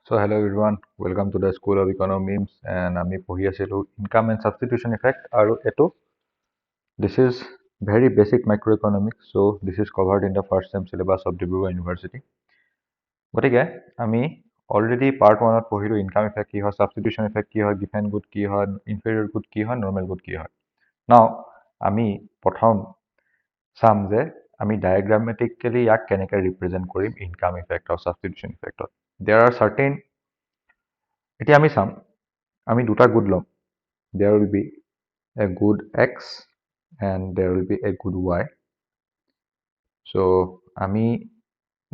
So hello everyone, welcome to the School of Economics and আমি পঢ়ি আছিলো income and substitution effect আৰু এটো this is very basic microeconomics, so this is covered in the first sem syllabus of Dibrugarh University. গতিকে আমি already part 1 ত পঢ়িলো income effect কি হয়, substitution effect কি হয়, given good কি হয়, inferior good কি হয়, normal good কি হয়. Now আমি প্ৰথম চাম যে আমি diagrammatically ইয়াক কেনেকৈ represent কৰিম income effect or substitution effect. There are certain এতিয়া আমি চাম আমি দুটা good লম. There will be a good x and there will be a good y. So আমি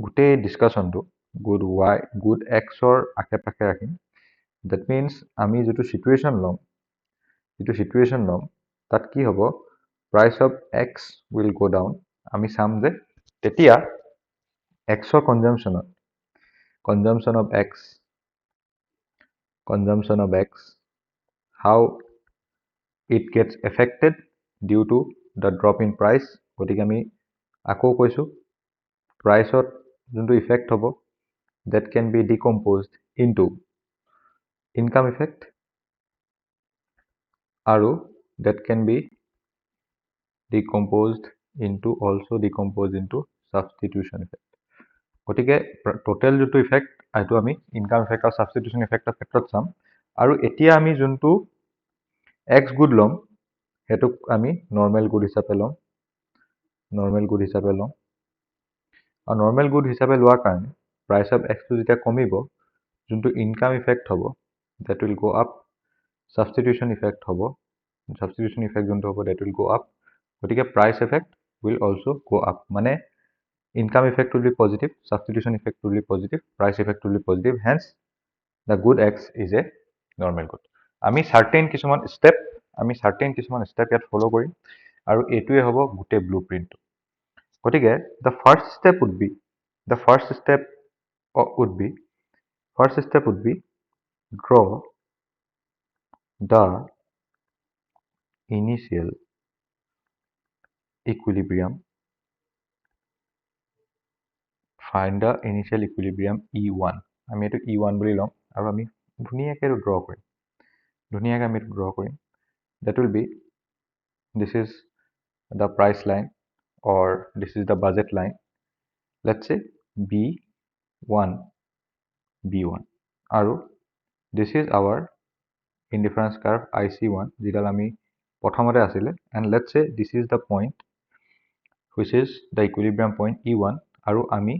গোটেই ডিসকাশনটো good y good x or আশে পাশে ৰাখিম. That means আমি যেটো situation লম তাত কি হ'ব, price of x will go down. আমি চাম যে তেতিয়া x or consumption of x how it gets affected due to the drop in price. গতিকে আমি আকৌ কৈছো price ত যোনটো effect হ'ব that can be decomposed into income effect আৰু that can be decomposed into substitution effect. গতিকে total যোনটো effect এইটো আমি income effect আৰু substitution effect ৰ ক্ষেত্ৰত চাম আৰু এতিয়া আমি যোনটো x good লম হেতুক আমি normal good হিচাপে লম আৰু normal good হিচাপে লোৱাৰ কাৰণে price of x টো যেতিয়া কমিব যোনটো income effect হ'ব that will go up, substitution effect যোনটো হ'ব that will go up. গতিকে price effect will also go up. মানে income effect will be positive, substitution effect will be positive, price effect will be positive. Hence the good x is a normal good. আমি certain কিছুমান step ইয়াত follow কৰিম আৰু এটোৱে হ'ব গোটেই blueprint. গতিকে the first step would be draw the initial equilibrium. Find the initial equilibrium E1. আমি এটো E1 বুলি লম আৰু আমি ধুনিয়াকৈ ড্ৰ কৰিম. That will be, this is the price line or this is the budget line. Let's say B1 আৰু this is our indifference curve IC1 যেডাল আমি প্ৰথমতে আছিলে, and let's say this is the point which is the equilibrium point E1 আৰু আমি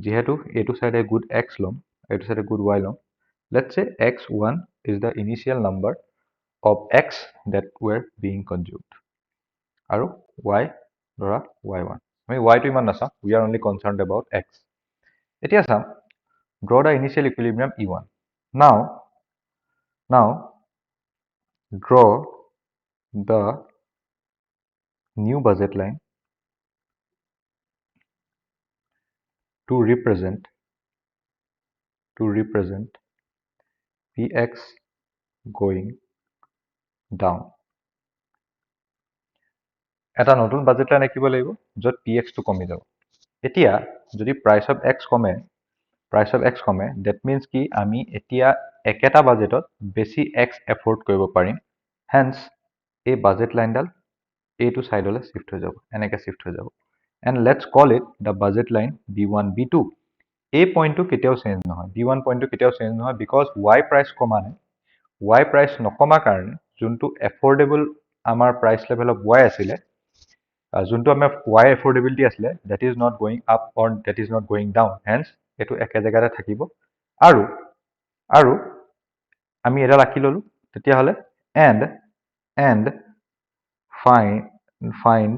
যেহেতু এটো সাইডে good x লম এটো সাইডে good y লম. Let's say x1 is the initial number of x that were being consumed আৰু y ধৰা y1. আমি y টো ইমান নাচাম, we are only concerned about x. এতিয়া চাম draw the initial equilibrium E1. Now draw the new budget line to represent Px going down. এটা নতুন budget line আঁকিব লাগিব যত Px টো কমি যাব. এতিয়া যদি price of x কমে that means কি আমি এতিয়া একেটা বাজেটত বেছি x এফৰ্ড কৰিব পাৰিম. Hence এই বাজেট লাইনডাল এইটো সাইডলৈ শিফট হৈ যাব, এনেকৈ শিফট হৈ যাব. And let's call it the budget line B1 B2. এই পইণ্টটো কেতিয়াও চেঞ্জ নহয়, B1 পইণ্টটো কেতিয়াও চেঞ্জ নহয় because y প্ৰাইচ কমা নাই. y প্ৰাইচ নকমা কাৰণে যোনটো এফৰ্ডেবল আমাৰ প্ৰাইচ লেভেল অফ y আছিলে, যোনটো আমাৰ y affordability আছিলে, that is not going up or that is not going down. Hence এটো একে জায়গাতে থাকিব আৰু আমি এটা ৰাখি ললো তেতিয়া হলে and find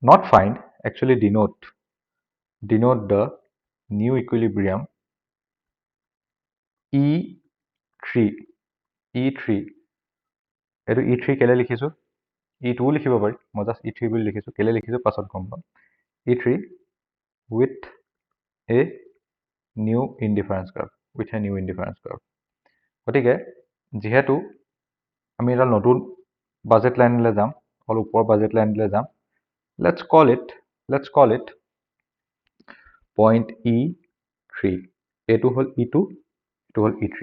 not find, actually denote the new equilibrium E3. এটো E3 কেলে লিখিছো, E2 লিখিব পাৰি, মই জাস্ট E3 বুলি লিখিছো, কেলে লিখিছো পাছত গম পাম. E3 with a new indifference curve, গতিকে যেহেতু আমি এটা নতুন বাজেট লাইনলৈ যাম, অল ওপৰ বাজেট লাইনলৈ যাম, let's call it point E3. এইটো হ'ল E2, এইটো হ'ল E3.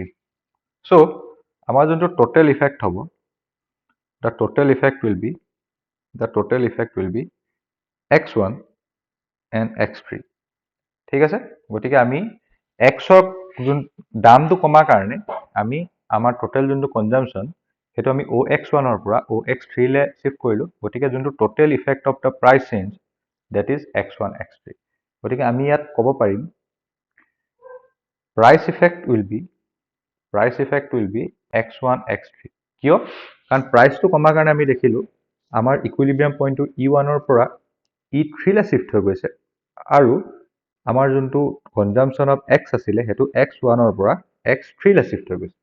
So আমাৰ যোনটো টোটেল ইফেক্ট হ'ব, the total effect will be x1 and x3. ঠিক আছে, গতিকে আমি x-ক যোন দামটো কমাৰ কাৰণে আমি আমাৰ টোটেল যোনটো কনজাম্পশ্যন সেইটো আমি OX1 ৰ পৰা OX3 লে শিফট কৰিলো। গতিকে যোনটো total effect of the price change that is x1 x3. গতিকে আমি ইয়াত ক'ব পাৰিম price effect will be x1 x3. কিয়? কাৰণ প্ৰাইচটো কমাৰ কাৰণে আমি দেখিলো আমাৰ ইকুইলিব্ৰিয়াম পইণ্টটো E1 ৰ পৰা E3 লে শিফট হৈ গৈছে আৰু আমাৰ যোনটো কনজাম্পশ্যন অফ x আছিলে সেইটো x1 ৰ পৰা x3 লে শিফট হৈ গৈছে।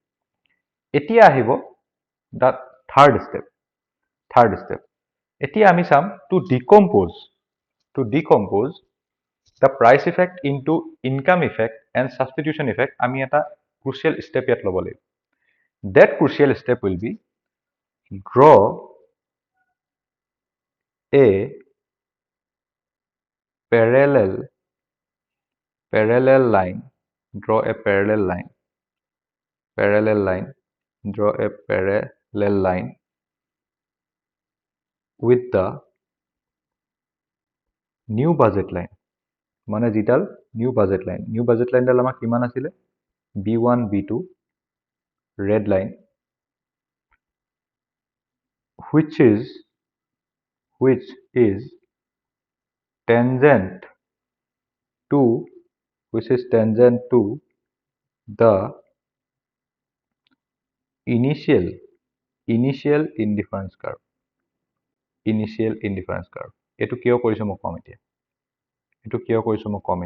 এতিয়া আহিব দা থাৰ্ড ষ্টেপ। এতিয়া আমি চাম to decompose the price effect into income effect and substitution effect. আমি এটা crucial step ইয়াত ল'ব লাগিব। That crucial step will be draw a parallel line. Draw a parallel line with the new budget line. মানে যেটাল new budget line ডাল আমাক কিমান আছিলে B1 B2 red line which is tangent to the initial indifference curve. এটো কিয় কৰিছো মই কম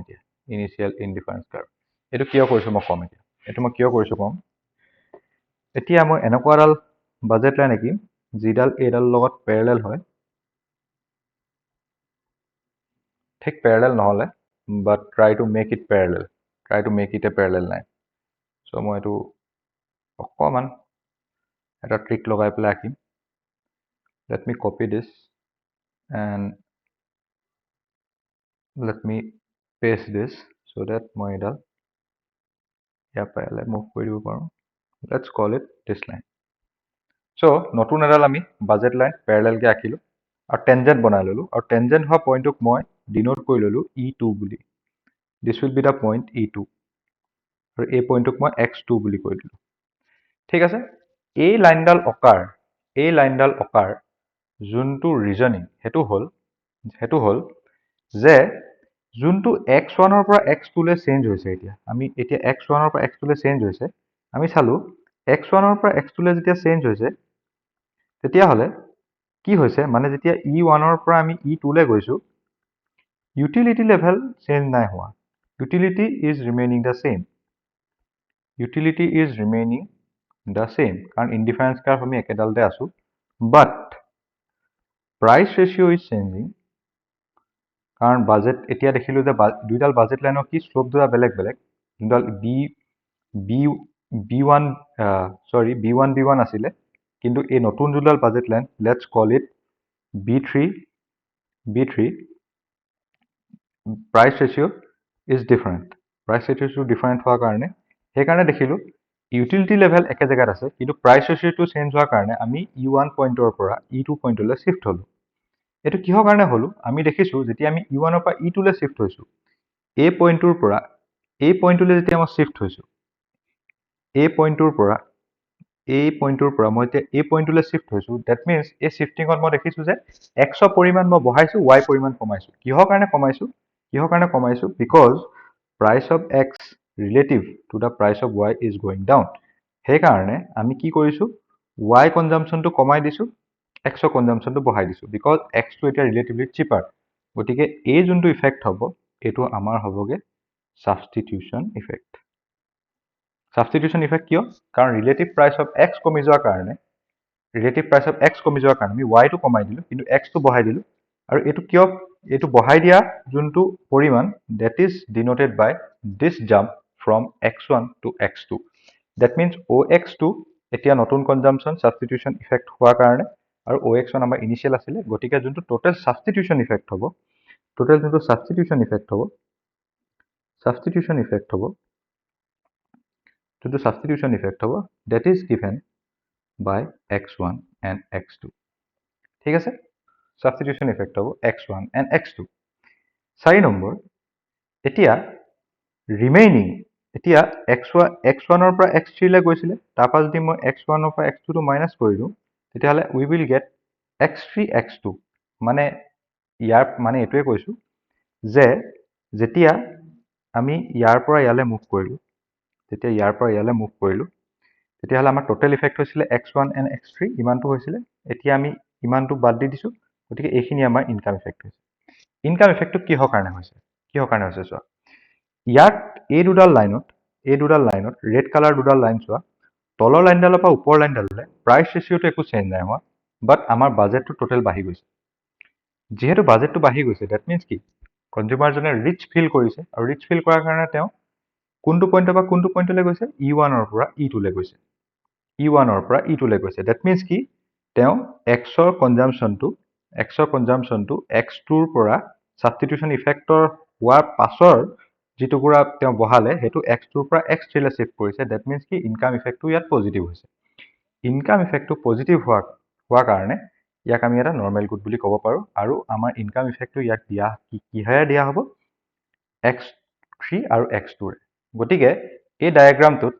এতিয়া initial indifference curve এটো কিয় কৰিছো মই কম এতিয়া মই এনেকুৱা ডাল বাজেট লাইন নেকি যিডাল এডাল লগত প্যাৰেলাল হয় ঠিক প্যাৰেলাল নহলে but try to make it a parallel line. So মই এটো অকমান এটা ট্ৰিক লগাই পেলাই আঁকিম। Let me copy this and let me paste this so that মই এডাল ইয়াৰ parallel move কৰি দিব পাৰোঁ। Let's call it this line. So নতুন এডাল আমি বাজেট লাইন প্যাৰেলাল কে আঁকিলো আৰু টেনজেন্ট বনাই ললো আৰু টেনজেন্ট হোৱা পইণ্টক মই ডিনোট কৰি ললো E2 বুলি। This will be the point E2 আৰু এই পইণ্টক মই x2 বুলি কৈ দিলো। ঠিক আছে, এই লাইনডাল অকাৰ যোনটো ৰিজনিং হেতু হল যে যোনটো x1 ৰ পৰা x2 লে চেঞ্জ হৈছে এতিয়া x1 ৰ পৰা x2 লে চেঞ্জ হৈছে আমি চালো x1 ৰ পৰা x2 লে যেতিয়া চেঞ্জ হৈছে তেতিয়া হলে কি হৈছে মানে যেতিয়া E1 ৰ পৰা আমি E2 লে গৈছো utility level চেঞ্জ নাই হোৱা utility is remaining the same কাৰণ indifference curve আমি একেডালতে আছো but price ratio is changing কাৰণ বাজেট এতিয়া দেখিলো যে দুইডাল বাজেট লাইনৰ কি স্লোপ দুটা বেলেগ দুডাল B1 আছিলে কিন্তু এই নতুন দুডাল budget line let's call it B3 price ratio is different হোৱাৰ কাৰণে সেইকাৰণে দেখিলো utility level একে জায়গাত আছে কিন্তু price ratio টো চেঞ্জ হোৱাৰ কাৰণে আমি E1 পইণ্টৰ পৰা E2 পইণ্টলৈ শিফট হলো এটো কিহৰ কাৰণে হলো আমি দেখিছো যেতিয়া আমি E1 ৰ পৰা E2 লে শিফট হৈছো এই পইণ্টৰ পৰা এই পইণ্টলৈ যেতিয়া মই শিফট হৈছো এই পইণ্টৰ পৰা মই এতিয়া এই পইণ্টলৈ শিফট হৈছো that means এই শিফটিংত মই দেখিছো যে x ৰ পৰিমাণ মই বঢ়াইছো y পৰিমাণ কমাইছো কিহৰ কাৰণে কমাইছো because price of x relative to the price of y is going down সেই কাৰণে আমি কি কৰিছো y কনজাম্পশনটো কমাই দিছো x ৰ কনজাম্পশনটো বঢ়াই দিছো because x টো এতিয়া ৰিলেটিভলি চিপাৰ গতিকে এই যোনটো ইফেক্ট হ'ব এটো আমাৰ হ'বগে সাবস্টিটিউশন ইফেক্ট কিয় কাৰণ ৰিলেটিভ প্ৰাইস অফ x কমি যোৱাৰ কাৰণে আমি y টো কমাই দিলো কিন্তু x টো বঢ়াই দিলো আৰু এটো বঢ়াই দিয়া যোনটো পৰিমাণ that is denoted by this jump from x1 to x2 that means OX2 এতিয়া নতুন কনজাম্পশন সাবস্টিটিউশন ইফেক্ট হোৱাৰ কাৰণে আৰু OX1 আমাৰ ইনিশিয়াল আছিলে গতিকে যোনটো টোটাল সাবস্টিটিউশন ইফেক্ট হ'ব যোনটো সাবস্টিটিউশন ইফেক্ট হ'ব that is given by x1 and x2 ঠিক আছে সাবস্টিটিউশন ইফেক্ট হ'ব x1 and x2 4 নম্বৰ এতিয়া ৰিমেইনিং এতিয়া x1 ৰ পৰা x3 লৈ গৈছিলে তাৰপা যদি মই x1 ৰ পৰা x2 টো মাইনাস কৰি দিওঁ তেতিয়াহলে we will get x3 x2 মানে ইয়াৰ মানে এটোৱে কৈছো যে যেতিয়া আমি ইয়াৰ পৰা ইয়ালে মুভ কৰিলো তেতিয়া ইয়াৰ পৰা ইয়ালে মুভ কৰিলো তেতিয়াহলে আমাৰ টোটাল ইফেক্ট হৈছিলে x1 and x3 ইমানটো হৈছিলে এতিয়া আমি ইমানটো বাদ দি দিছো গতিকে এইখিনি আমাৰ ইনকাম ইফেক্ট হৈছে ইনকাম ইফেক্টটো কিহৰ কাৰণে হৈছে চোৱা ইয়াত এই দুডাল লাইনত ৰেড কালাৰ দুডাল লাইন চোৱা তলৰ লাইনডালৰ পৰা ওপৰ লাইনডাললৈ প্ৰাইস ৰেশিওটো একো চেঞ্জ নাই হোৱা বাট আমাৰ বাজেটটো টোটাল বাঢ়ি গৈছে যেহেতু বাজেটটো বাঢ়ি গৈছে দ্যাট মিন্স কি কনজিউমাৰ জনে ৰিচ ফিল কৰিছে আৰু ৰিচ ফিল কৰাৰ কাৰণে তেওঁ কোনটো পইণ্টৰ পৰা কোনটো পইণ্টলৈ গৈছে E1 ৰ পৰা E2 লৈ গৈছে E1 ৰ পৰা E2 লৈ গৈছে দ্যাট মিন্স কি তেওঁ X ৰ কনজাম্পশনটো X2 ৰ পৰা সাবস্টিটিউশন ইফেক্টৰ হোৱাৰ পাছৰ যিটুকুৰা তেওঁ বহালে হেতু x2 ৰ পৰা x3 লৈ শিফট কৰিছে দ্যাট মিন্স কি ইনকাম ইফেক্টটো ইয়াত পজিটিভ হৈছে ইনকাম ইফেক্টটো পজিটিভ হোৱাৰ কাৰণে ইয়াক আমি এটা নৰমাল গুড বুলি ক'ব পাৰো আৰু আমাৰ ইনকাম ইফেক্টটো ইয়াক দিয়া কিহেৰে দিয়া হ'ব x3 আৰু x2 ৰে গতিকে এই ডায়াগ্ৰামটোত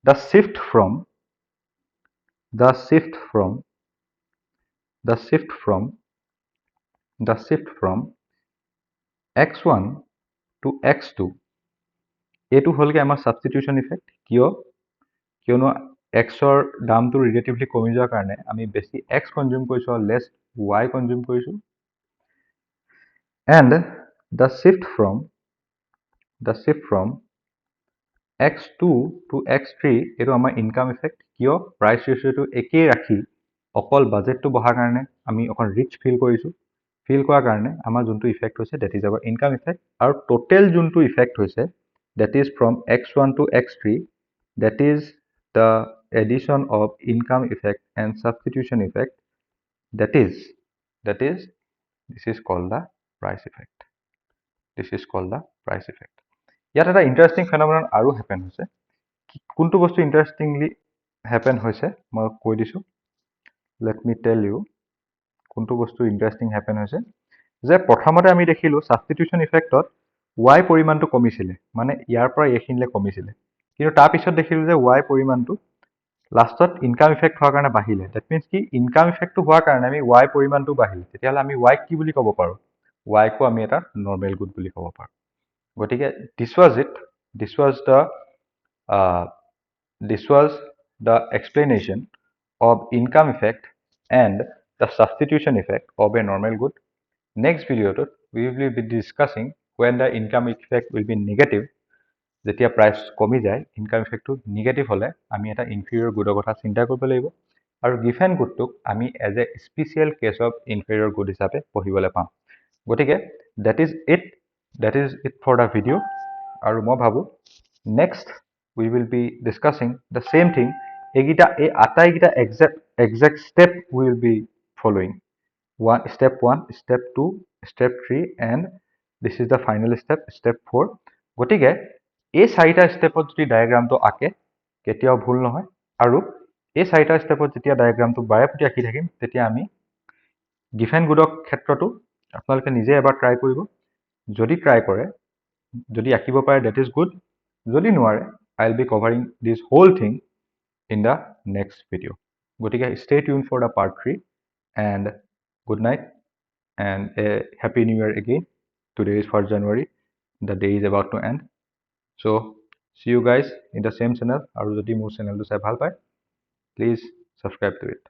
the shift from x1 to x2 এইটো হলগে আমাৰ সাবস্টিটিউশন ইফেক্ট কিয়নো x ৰ দামটো ৰিলেটিভলি কমি যোৱাৰ কাৰণে আমি বেছি x কনজিউম কৰিছো আৰু লেছ y কনজিউম কৰিছো and the shift from x2 to x3 এইটো আমাৰ ইনকাম ইফেক্ট কিয় প্ৰাইস ৰেশিওটো একেই ৰাখি অকল বাজেটটো বঢ়াৰ কাৰণে আমি অকল ৰিচ ফিল কৰিছো ফিল কৰাৰ কাৰণে আমাৰ যোনটো ইফেক্ট হৈছে that is our income effect আৰু টোটাল যোনটো ইফেক্ট হৈছে that is from x1 to x3 that is the addition of income effect and substitution effect that is this is called the price effect ইয়াত এটা interesting phenomenon আৰু happen হৈছে কোনটো বস্তু ইন্টাৰেষ্টিংলি happen হৈছে মই কৈ দিছো let me tell you কোনটো বস্তু ইন্টাৰেষ্টিং হ্যাপেন হৈছে যে প্ৰথমতে আমি দেখিলো সাবস্টিটিউশন ইফেক্টত y পৰিমাণটো কমিছিলে মানে ইয়াৰ পৰা এইখিনিলে কমিছিলে কিন্তু তাৰ পিছত দেখিলো যে y পৰিমাণটো লাষ্টত ইনকাম ইফেক্ট হোৱাৰ কাৰণে বাঢ়িলে দ্যাট মিন্স কি ইনকাম ইফেক্টটো হোৱাৰ কাৰণে আমি y পৰিমাণটো বাঢ়িল তেতিয়াহলে আমি y কি বুলি ক'ব পাৰো y কো আমি এটা নৰমাল গুড বুলি ক'ব পাৰো গতিকে this was the explanation of income effect and the substitution effect of a normal good next video we will be discussing when the income effect will be negative যেতিয়া প্ৰাইস কমি যায় income ইফেক্টটো negative হলে আমি এটা inferior গুডৰ কথা চিন্তা কৰিব লাগিব আৰু গিভেন গুডটোক আমি as a special case of inferior good হিচাপে পঢ়িবলৈ পাম গতিকে that is it for the video আৰু মই ভাবো next we will be discussing the same thing এই আটাইগিটা exact step we will be following step 1 step 2 step 3 and this is the final step 4 গতিকে এই চাৰিটা স্টেপত যদি ডায়াগ্ৰামটো আকে কেতিয়াও ভুল নহয় আৰু এই চাৰিটা স্টেপত যেতিয়া ডায়াগ্ৰামটো বাৰেপতি আকি থাকিম তেতিয়া আমি গিভেন গুডৰ ক্ষেত্ৰটো আপোনালোকে নিজে এবাৰ ট্ৰাই কৰিব যদি ট্ৰাই কৰে যদি আকিব পাৰে that is good যদি নোৱাৰে I will be covering this whole thing in the next video গতিকে stay tuned for the part 3 and good night and a happy new year again today is 1st January the day is about to end so see you guys in the same channel আৰু যদি মোৰ চেনেলটো চাই ভাল পায় please subscribe to it